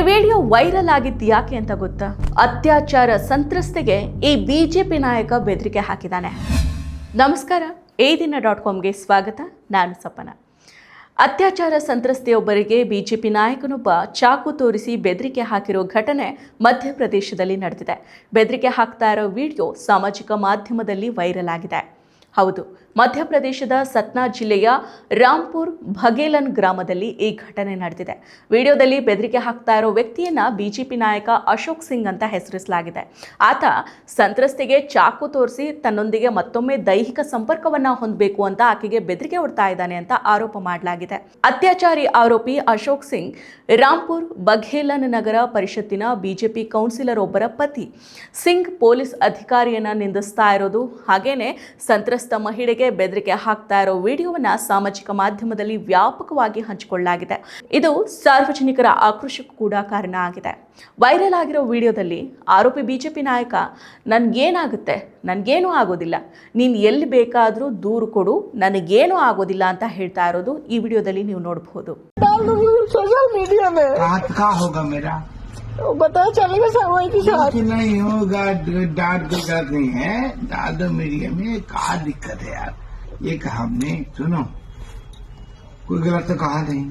Video viral ಆಗಿದ್ದು ಯಾಕೆ ಅಂತ ಗೊತ್ತಾ? ಅತ್ಯಾಚಾರ ಸಂತ್ರಸ್ತೆಗೆ ಈ ಬಿಜೆಪಿ ನಾಯಕ ಬೆದರಿಕೆ ಹಾಕಿದ್ದಾನೆ. ನಮಸ್ಕಾರ, eDina.comಗೆ ಸ್ವಾಗತ. ನಾನು ಸಪನ. ಅತ್ಯಾಚಾರ ಸಂತ್ರಸ್ತೆಯೊಬ್ಬರಿಗೆ ಬಿಜೆಪಿ ನಾಯಕನೊಬ್ಬ ಚಾಕು ತೋರಿಸಿ ಬೆದರಿಕೆ ಹಾಕಿರೋ ಘಟನೆ ಮಧ್ಯಪ್ರದೇಶದಲ್ಲಿ ನಡೆದಿದೆ. ಬೆದರಿಕೆ ಹಾಕ್ತಾ ಇರೋ ವಿಡಿಯೋ ಸಾಮಾಜಿಕ ಮಾಧ್ಯಮದಲ್ಲಿ ವೈರಲ್ ಆಗಿದೆ. ಹೌದು, ಮಧ್ಯಪ್ರದೇಶದ ಸತ್ನಾ ಜಿಲ್ಲೆಯ ರಾಂಪುರ್ ಭಗೇಲನ್ ಗ್ರಾಮದಲ್ಲಿ ಈ ಘಟನೆ ನಡೆದಿದೆ. ವಿಡಿಯೋದಲ್ಲಿ ಬೆದರಿಕೆ ಹಾಕ್ತಾ ಇರೋ ವ್ಯಕ್ತಿಯನ್ನ ಬಿಜೆಪಿ ನಾಯಕ ಅಶೋಕ್ ಸಿಂಗ್ ಅಂತ ಹೆಸರಿಸಲಾಗಿದೆ. ಆತ ಸಂತ್ರಸ್ತೆಗೆ ಚಾಕು ತೋರಿಸಿ ತನ್ನೊಂದಿಗೆ ಮತ್ತೊಮ್ಮೆ ದೈಹಿಕ ಸಂಪರ್ಕವನ್ನ ಹೊಂದಬೇಕು ಅಂತ ಆಕೆಗೆ ಬೆದರಿಕೆ ಒಡ್ತಾ ಇದ್ದಾನೆ ಅಂತ ಆರೋಪ ಮಾಡಲಾಗಿದೆ. ಅತ್ಯಾಚಾರಿ ಆರೋಪಿ ಅಶೋಕ್ ಸಿಂಗ್ ರಾಂಪುರ್ ಬಘೇಲನ್ ನಗರ ಪರಿಷತ್ತಿನ ಬಿಜೆಪಿ ಕೌನ್ಸಿಲರ್ ಒಬ್ಬರ ಪತಿ. ಸಿಂಗ್ ಪೊಲೀಸ್ ಅಧಿಕಾರಿಯನ್ನ ನಿಂದಿಸ್ತಾ ಇರೋದು ಹಾಗೇನೆ ಸಂತ್ರಸ್ತ ಮಹಿಳೆಗೆ ಬೆದರಿಕೆ ಹಾಕ್ತಾ ಇರೋ ವಿಡಿಯೋವನ್ನ ಸಾಮಾಜಿಕ ಮಾಧ್ಯಮದಲ್ಲಿ ವ್ಯಾಪಕವಾಗಿ ಹಂಚಿಕೊಳ್ಳಲಾಗಿದೆ. ಇದು ಸಾರ್ವಜನಿಕರ ಆಕ್ರೋಶಕ್ಕೂ ಕೂಡ ಕಾರಣ ಆಗಿದೆ. ವೈರಲ್ ಆಗಿರೋ ವಿಡಿಯೋದಲ್ಲಿ ಆರೋಪಿ ಬಿಜೆಪಿ ನಾಯಕ ನನ್ಗೇನಾಗುತ್ತೆ, ನನ್ಗೇನೂ ಆಗೋದಿಲ್ಲ, ನೀನು ಎಲ್ಲಿ ಬೇಕಾದರೂ ದೂರು ಕೊಡು, ನನಗೇನೂ ಆಗೋದಿಲ್ಲ ಅಂತ ಹೇಳ್ತಾ ಇರೋದು ಈ ವಿಡಿಯೋದಲ್ಲಿ ನೀವು ನೋಡಬಹುದು. सोशल मीडिया में रात का होगा मेरा पता चलेगा सवाई की साथ नहीं होगा। डांट कोई गलत नहीं है, डांट मीडिया में क्या दिक्कत है यार? ये कहा हमने, सुनो कोई गलत तो कहा नहीं.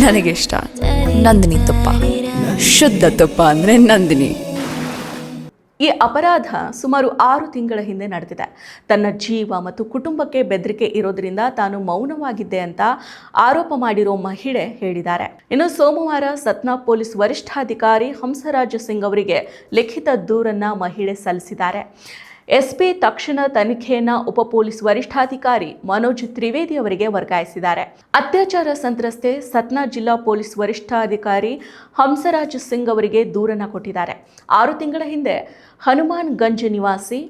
ನನಗೆ ಇಷ್ಟ ನಂದಿನಿ ತುಪ್ಪ, ಶುದ್ಧ ತುಪ್ಪ ಅಂದ್ರೆ ನಂದಿನಿ. ಈ ಅಪರಾಧ ಸುಮಾರು 6 ತಿಂಗಳ ಹಿಂದೆ ನಡೆದಿದೆ. ತನ್ನ ಜೀವ ಮತ್ತು ಕುಟುಂಬಕ್ಕೆ ಬೆದರಿಕೆ ಇರೋದ್ರಿಂದ ತಾನು ಮೌನವಾಗಿದ್ದೆ ಅಂತ ಆರೋಪ ಮಾಡಿರೋ ಮಹಿಳೆ ಹೇಳಿದ್ದಾರೆ. ಇನ್ನು ಸೋಮವಾರ ಸತ್ನಾ ಪೊಲೀಸ್ ವರಿಷ್ಠಾಧಿಕಾರಿ ಹಂಸರಾಜ್ ಸಿಂಗ್ ಅವರಿಗೆ ಲಿಖಿತ ದೂರನ್ನ ಮಹಿಳೆ ಸಲ್ಲಿಸಿದ್ದಾರೆ. ಎಸ್ಪಿ ತಕ್ಷಣ ತನಿಖೆಯನ್ನ ಉಪ ಪೊಲೀಸ್ ವರಿಷ್ಠಾಧಿಕಾರಿ ಮನೋಜ್ ತ್ರಿವೇದಿ ಅವರಿಗೆ ವರ್ಗಾಯಿಸಿದ್ದಾರೆ. ಅತ್ಯಾಚಾರ ಸಂತ್ರಸ್ತೆ ಸತ್ನಾ ಜಿಲ್ಲಾ ಪೊಲೀಸ್ ವರಿಷ್ಠಾಧಿಕಾರಿ ಹಂಸರಾಜ್ ಸಿಂಗ್ ಅವರಿಗೆ ದೂರನ್ನ ಕೊಟ್ಟಿದ್ದಾರೆ. 6 ತಿಂಗಳ ಹಿಂದೆ ಹನುಮಾನ್ ಗಂಜ್ ನಿವಾಸಿ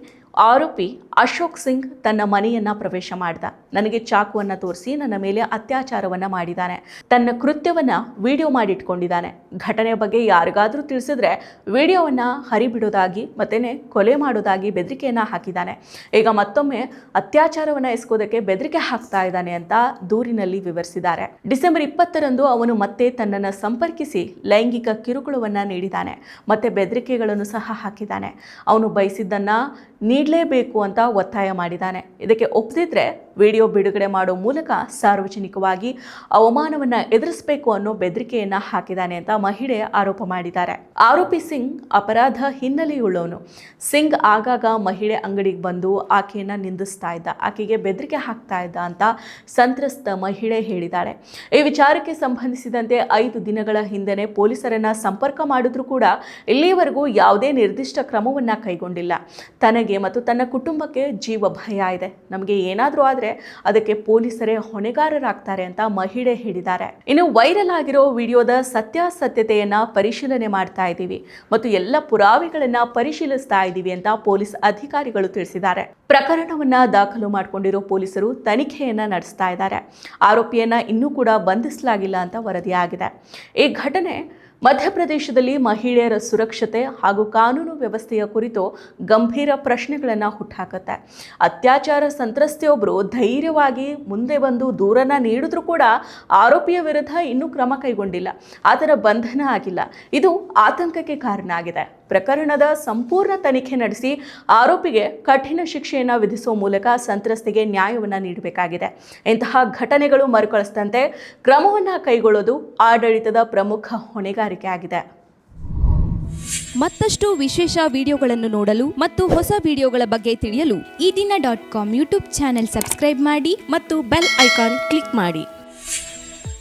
ಆರೋಪಿ ಅಶೋಕ್ ಸಿಂಗ್ ತನ್ನ ಮನೆಯನ್ನ ಪ್ರವೇಶ ಮಾಡಿದ. ನನಗೆ ಚಾಕುವನ್ನ ತೋರಿಸಿ ನನ್ನ ಮೇಲೆ ಅತ್ಯಾಚಾರವನ್ನ ಮಾಡಿದ್ದಾನೆ. ತನ್ನ ಕೃತ್ಯವನ್ನ ವಿಡಿಯೋ ಮಾಡಿಟ್ಕೊಂಡಿದ್ದಾನೆ. ಘಟನೆಯ ಬಗ್ಗೆ ಯಾರಿಗಾದ್ರೂ ತಿಳಿಸಿದ್ರೆ ವಿಡಿಯೋವನ್ನ ಹರಿಬಿಡೋದಾಗಿ ಮತ್ತೇನೆ ಕೊಲೆ ಮಾಡೋದಾಗಿ ಬೆದರಿಕೆಯನ್ನ ಹಾಕಿದ್ದಾನೆ. ಈಗ ಮತ್ತೊಮ್ಮೆ ಅತ್ಯಾಚಾರವನ್ನ ಎಸಗೋದಕ್ಕೆ ಬೆದರಿಕೆ ಹಾಕ್ತಾ ಇದ್ದಾನೆ ಅಂತ ದೂರಿನಲ್ಲಿ ವಿವರಿಸಿದ್ದಾರೆ. ಡಿಸೆಂಬರ್ 20ರಂದು ಅವನು ಮತ್ತೆ ತನ್ನನ್ನು ಸಂಪರ್ಕಿಸಿ ಲೈಂಗಿಕ ಕಿರುಕುಳವನ್ನ ನೀಡಿದ್ದಾನೆ. ಮತ್ತೆ ಬೆದರಿಕೆಗಳನ್ನು ಸಹ ಹಾಕಿದ್ದಾನೆ. ಅವನು ಬಯಸಿದ್ದನ್ನ ನೀಡಲೇಬೇಕು ಅಂತ ಒತ್ತಾಯ ಮಾಡಿದ್ದಾನೆ. ಇದಕ್ಕೆ ಒಪ್ಪದಿದ್ರೆ ವಿಡಿಯೋ ಬಿಡುಗಡೆ ಮಾಡೋ ಮೂಲಕ ಸಾರ್ವಜನಿಕವಾಗಿ ಅವಮಾನವನ್ನ ಎದುರಿಸಬೇಕು ಅನ್ನೋ ಬೆದರಿಕೆಯನ್ನ ಹಾಕಿದ್ದಾನೆ ಅಂತ ಮಹಿಳೆ ಆರೋಪ ಮಾಡಿದ್ದಾರೆ. ಆರೋಪಿ ಸಿಂಗ್ ಅಪರಾಧ ಹಿನ್ನೆಲೆಯುಳ್ಳವನು. ಸಿಂಗ್ ಆಗಾಗ ಮಹಿಳೆ ಅಂಗಡಿಗೆ ಬಂದು ಆಕೆಯನ್ನ ನಿಂದಿಸ್ತಾ ಇದ್ದ, ಆಕೆಗೆ ಬೆದರಿಕೆ ಹಾಕ್ತಾ ಇದ್ದ ಅಂತ ಸಂತ್ರಸ್ತ ಮಹಿಳೆ ಹೇಳಿದ್ದಾಳೆ. ಈ ವಿಚಾರಕ್ಕೆ ಸಂಬಂಧಿಸಿದಂತೆ 5 ದಿನಗಳ ಹಿಂದೆನೆ ಪೊಲೀಸರನ್ನ ಸಂಪರ್ಕ ಮಾಡಿದ್ರೂ ಕೂಡ ಇಲ್ಲಿಯವರೆಗೂ ಯಾವುದೇ ನಿರ್ದಿಷ್ಟ ಕ್ರಮವನ್ನ ಕೈಗೊಂಡಿಲ್ಲ. ತನಗೆ ಮತ್ತು ತನ್ನ ಕುಟುಂಬಕ್ಕೆ ಜೀವ ಭಯ ಇದೆ, ನಮಗೆ ಏನಾದರೂ ಆದರೆ ಅದಕ್ಕೆ ಪೊಲೀಸರೇ ಹೊಣೆಗಾರರಾಗ್ತಾರೆ ಅಂತ ಮಹಿಳೆ ಹೇಳಿದ್ದಾರೆ. ಇನ್ನು ವೈರಲ್ ಆಗಿರೋ ವಿಡಿಯೋದ ಸತ್ಯಾಸತ್ಯತೆಯನ್ನ ಪರಿಶೀಲನೆ ಮಾಡ್ತಾ ಇದ್ದೀವಿ ಮತ್ತು ಎಲ್ಲ ಪುರಾವೆಗಳನ್ನ ಪರಿಶೀಲಿಸ್ತಾ ಇದ್ದೀವಿ ಅಂತ ಪೊಲೀಸ್ ಅಧಿಕಾರಿಗಳು ತಿಳಿಸಿದ್ದಾರೆ. ಪ್ರಕರಣವನ್ನ ದಾಖಲು ಮಾಡಿಕೊಂಡಿರೋ ಪೊಲೀಸರು ತನಿಖೆಯನ್ನ ನಡೆಸ್ತಾ ಇದ್ದಾರೆ. ಆರೋಪಿಯನ್ನ ಇನ್ನೂ ಕೂಡ ಬಂಧಿಸಲಾಗಿಲ್ಲ ಅಂತ ವರದಿಯಾಗಿದೆ. ಈ ಘಟನೆ ಮಧ್ಯಪ್ರದೇಶದಲ್ಲಿ ಮಹಿಳೆಯರ ಸುರಕ್ಷತೆ ಹಾಗೂ ಕಾನೂನು ವ್ಯವಸ್ಥೆಯ ಕುರಿತು ಗಂಭೀರ ಪ್ರಶ್ನೆಗಳನ್ನು ಹುಟ್ಟಾಕುತ್ತೆ. ಅತ್ಯಾಚಾರ ಸಂತ್ರಸ್ತೆಯೊಬ್ಬರು ಧೈರ್ಯವಾಗಿ ಮುಂದೆ ಬಂದು ದೂರನ್ನ ನೀಡಿದ್ರೂ ಕೂಡ ಆರೋಪಿಯ ವಿರುದ್ಧ ಇನ್ನೂ ಕ್ರಮ ಕೈಗೊಂಡಿಲ್ಲ, ಆತನ ಬಂಧನ ಆಗಿಲ್ಲ. ಇದು ಆತಂಕಕ್ಕೆ ಕಾರಣ ಆಗಿದೆ. ಪ್ರಕರಣದ ಸಂಪೂರ್ಣ ತನಿಖೆ ನಡೆಸಿ ಆರೋಪಿಗೆ ಕಠಿಣ ಶಿಕ್ಷೆಯನ್ನು ವಿಧಿಸುವ ಮೂಲಕ ಸಂತ್ರಸ್ತೆಗೆ ನ್ಯಾಯವನ್ನು ನೀಡಬೇಕಾಗಿದೆ. ಇಂತಹ ಘಟನೆಗಳು ಮರುಕಳಿಸದಂತೆ ಕ್ರಮವನ್ನು ಕೈಗೊಳ್ಳೋದು ಆಡಳಿತದ ಪ್ರಮುಖ ಹೊಣೆಗಾರಿಕೆ ಆಗಿದೆ. ಮತ್ತಷ್ಟು ವಿಶೇಷ ವಿಡಿಯೋಗಳನ್ನು ನೋಡಲು ಮತ್ತು ಹೊಸ ವಿಡಿಯೋಗಳ ಬಗ್ಗೆ ತಿಳಿಯಲು eDina.com ಯೂಟ್ಯೂಬ್ ಚಾನೆಲ್ ಸಬ್ಸ್ಕ್ರೈಬ್ ಮಾಡಿ ಮತ್ತು ಬೆಲ್ ಐಕಾನ್ ಕ್ಲಿಕ್ ಮಾಡಿ.